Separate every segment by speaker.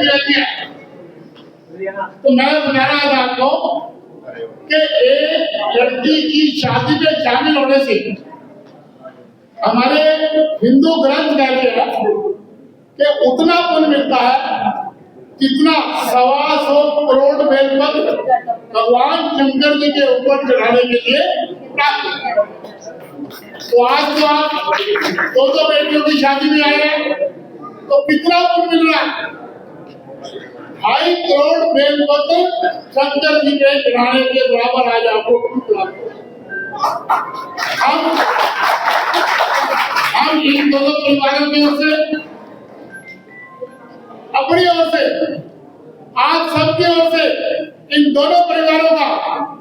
Speaker 1: होती रहती है। तो मैं बता रहा था आपको कि एक लड़की की शादी में शामिल होने से हमारे हिंदू ग्रंथ कहते हैं कि उतना पुण्य मिलता है जितना 125 करोड़ बेलपत्र भगवान शंकर जी के ऊपर चढ़ाने के लिए प्राप्त है। तो आज तो आप दो बेटियों की शादी में आए हैं तो कितना पुण्य मिल रहा है? 2.5 करोड़ बेलपत्र शंकर जी के चढ़ाने के बराबर आज आपको हम इन दोनों परिवारों की ओर से, अपनी ओर से, आप सबकी ओर से इन दोनों परिवारों का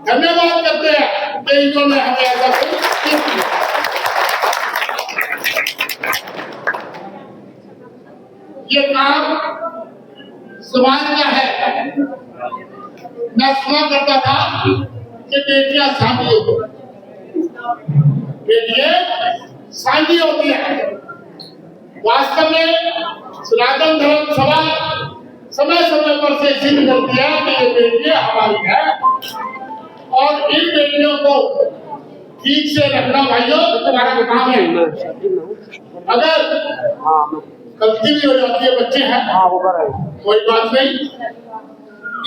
Speaker 1: धन्यवाद करते हैं कि इन्होंने हमें ऐसा किया। ये काम समाज का है। मैं सुना करता था कि बेटियां सांझी होती है, बेटियां सांझी होती है। वास्तव में सनातन धर्म सभा समय समय पर से सिद्ध करती है कि ये बेटियां हमारी है और इन बेटियों को ठीक से रखना भाइयों तुम्हारा काम है। अगर गलती भी हो जाती है, बच्चे हैं, कोई बात नहीं।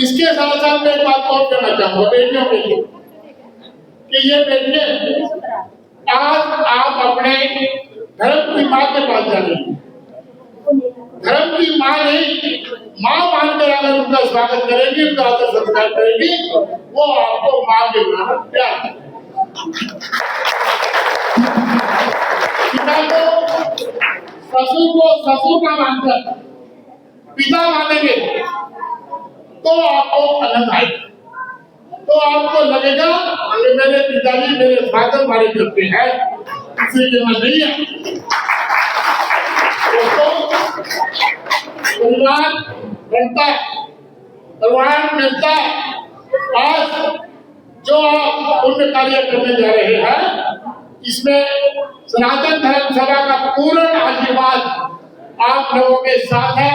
Speaker 1: इसके साथ साथ मैं एक बात और कहना चाहूंगा बेटियों के लिए कि ये बेटियां आज आप अपने धर्म की माँ के पास जाने, धर्म की माँ नहीं, माँ मानकर अगर उनका स्वागत करेगी, उनका आदर सत्कार करेगी, वो आपको माँ के बराबर प्यार पिता को ससुर का मानकर पिता मानेंगे तो आपको आनंद आएगा, तो आपको लगेगा कि मेरे पिताजी मेरे फादर मारे करते हैं, किसी के मन नहीं है। परिवार बनता है, परिवार मिलता है। आज जो आप पुण्य कार्य करने जा रहे हैं इसमें सनातन धर्म सभा का पूर्ण आशीर्वाद आप लोगों के साथ है।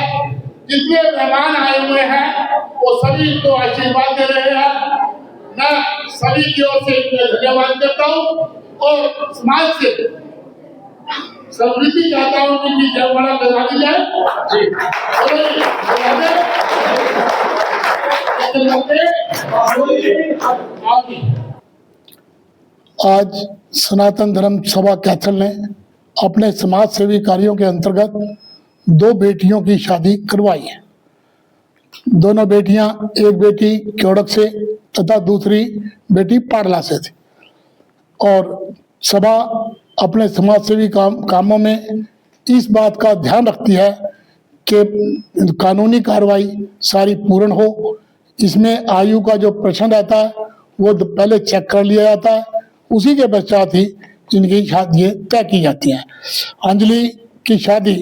Speaker 1: जितने मेहमान आए हुए हैं वो सभी को आशीर्वाद दे रहे हैं। मैं सभी की ओर से धन्यवाद करता हूँ और समाज से समृद्धि चाहता हूँ कि जयमाला लगा दी जाए।
Speaker 2: आज सनातन धर्म सभा कैथल ने अपने समाज सेवी कार्यों के अंतर्गत 2 बेटियों की शादी करवाई है। दोनों बेटियां, एक बेटी क्योड़क से तथा दूसरी बेटी पाड़ला से थी और सभा अपने समाज सेवी कामों में इस बात का ध्यान रखती है कि कानूनी कार्रवाई सारी पूर्ण हो। इसमें आयु का जो प्रश्न रहता है वो पहले चेक कर लिया जाता है, उसी के पश्चात ही इनकी शादी तय की जाती है। अंजलि की शादी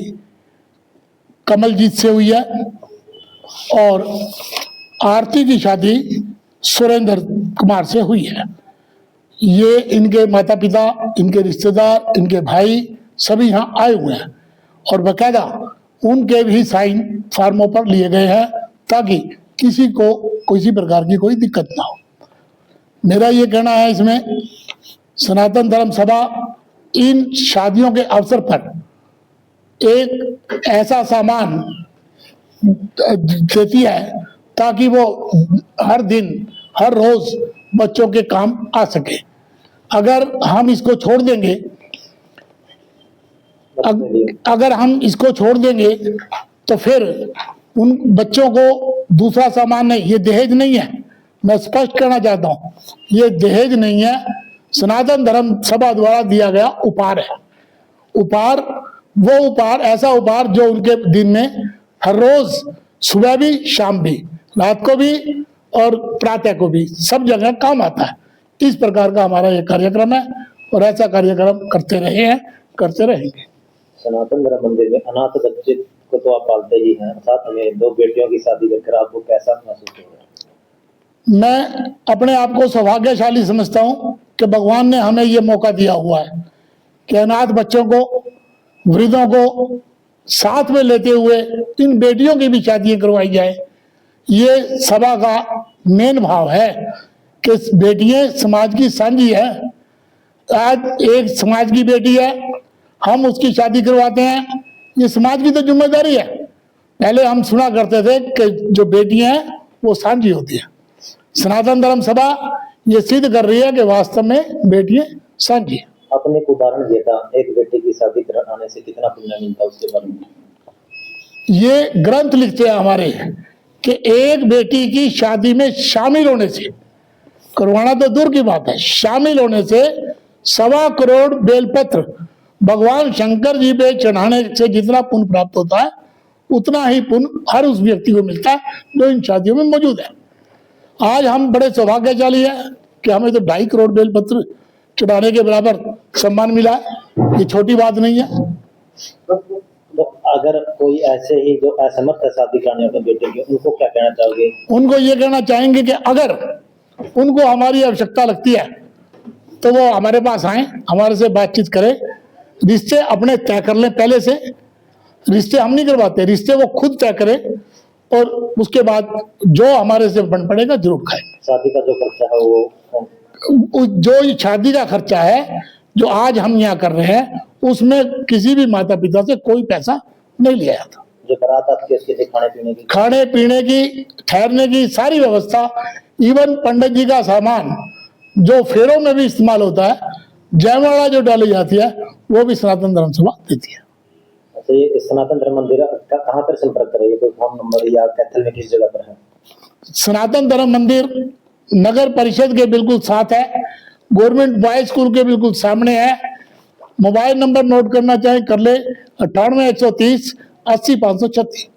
Speaker 2: कमलजीत से हुई है और आरती की शादी सुरेंद्र कुमार से हुई है। ये इनके माता पिता, इनके रिश्तेदार, इनके भाई सभी यहाँ आए हुए हैं और बकायदा उनके भी साइन फार्मों पर लिए गए हैं ताकि किसी को किसी प्रकार की कोई दिक्कत ना हो। मेरा ये कहना है इसमें सनातन धर्म सभा इन शादियों के अवसर पर एक ऐसा सामान देती है ताकि वो हर दिन हर रोज बच्चों के काम आ सके। अगर हम इसको छोड़ देंगे अगर हम इसको छोड़ देंगे तो फिर उन बच्चों को दूसरा सामान नहीं, ये दहेज नहीं है, मैं स्पष्ट करना चाहता हूँ, ये दहेज नहीं है, सनातन धर्म सभा द्वारा दिया गया उपहार है। उपहार वो उपहार, ऐसा उपहार जो उनके दिन में हर रोज सुबह भी, शाम भी, रात को भी और प्रातः को भी सब जगह काम आता है। इस प्रकार का हमारा ये कार्यक्रम है और ऐसा कार्यक्रम करते रहे हैं, करते रहेंगे।
Speaker 3: सनातन धर्म मंदिर में अनाथ बच्चे को तो आप पालते ही हैं, साथ में 2 बेटियों की शादी करके आपको कैसा महसूस हो रहा है?
Speaker 2: मैं अपने आप को सौभाग्यशाली समझता हूं कि भगवान ने हमें ये मौका दिया हुआ है कि अनाथ बच्चों को, वृद्धों को साथ में लेते हुए इन बेटियों की भी शादियां करवाई जाए। ये सभा का मेन भाव है कि बेटियां समाज की सांझी है। आज एक समाज की बेटी है, हम उसकी शादी करवाते हैं, ये समाज की तो जिम्मेदारी है। पहले हम सुना करते थे कि जो बेटियां हैं वो सांझी होती है। सनातन धर्म सभा ये सिद्ध कर रही है कि वास्तव में बेटियां सांझी है।
Speaker 3: आपने एक उदाहरण दिया था, एक बेटे की शादी कराने से कितना पुण्य मिलता है, उसके बारे में
Speaker 2: ये ग्रंथ लिखते हैं हमारे कि एक बेटी की शादी में शामिल होने से, करवाना तो दूर की बात है, शामिल होने से 1.25 करोड़ बेलपत्र भगवान शंकर जी पे चढ़ाने से जितना पुण्य प्राप्त होता है उतना ही पुण्य हर उस व्यक्ति को मिलता है जो इन शादियों में मौजूद है। आज हम बड़े सौभाग्यशाली है कि हमें तो 2.5 करोड़ बेलपत्र चढ़ाने के बराबर सम्मान मिला है। ये छोटी बात नहीं है।
Speaker 3: तो अगर कोई ऐसे ही जो असमर्थ है शादी कराने अपने बेटे की, उनको क्या कहना चाहोगे?
Speaker 2: उनको ये कहना चाहेंगे कि अगर उनको हमारी आवश्यकता लगती है तो वो हमारे पास आए, हमारे से बातचीत करें, रिश्ते अपने तय कर लें। पहले से रिश्ते हम नहीं करवाते, रिश्ते वो खुद तय करें और उसके बाद जो हमारे से बन पड़ेगा जरूर खाएं।
Speaker 3: शादी का जो खर्चा है वो
Speaker 2: जो शादी का खर्चा है जो आज हम यहाँ कर रहे हैं उसमें किसी भी माता पिता से कोई पैसा नहीं लिया जाता।
Speaker 3: जो बारात आती है उसके लिए
Speaker 2: खाने पीने की, ठहरने की सारी व्यवस्था, इवन पंडित जी का सामान जो फेरों में भी इस्तेमाल होता है, जयमाला जो डाली जाती है वो भी सनातन धर्म सभा देती है।
Speaker 3: अच्छा, ये सनातन धर्म मंदिर का कहाँ पर संपर्क करें? कोई फोन नंबर या कैथल में किस जगह पर है?
Speaker 2: सनातन धर्म मंदिर नगर परिषद के बिल्कुल साथ है, गवर्नमेंट बॉयज स्कूल के बिल्कुल सामने है। मोबाइल नंबर नोट करना चाहे कर ले, 98 130 80 536।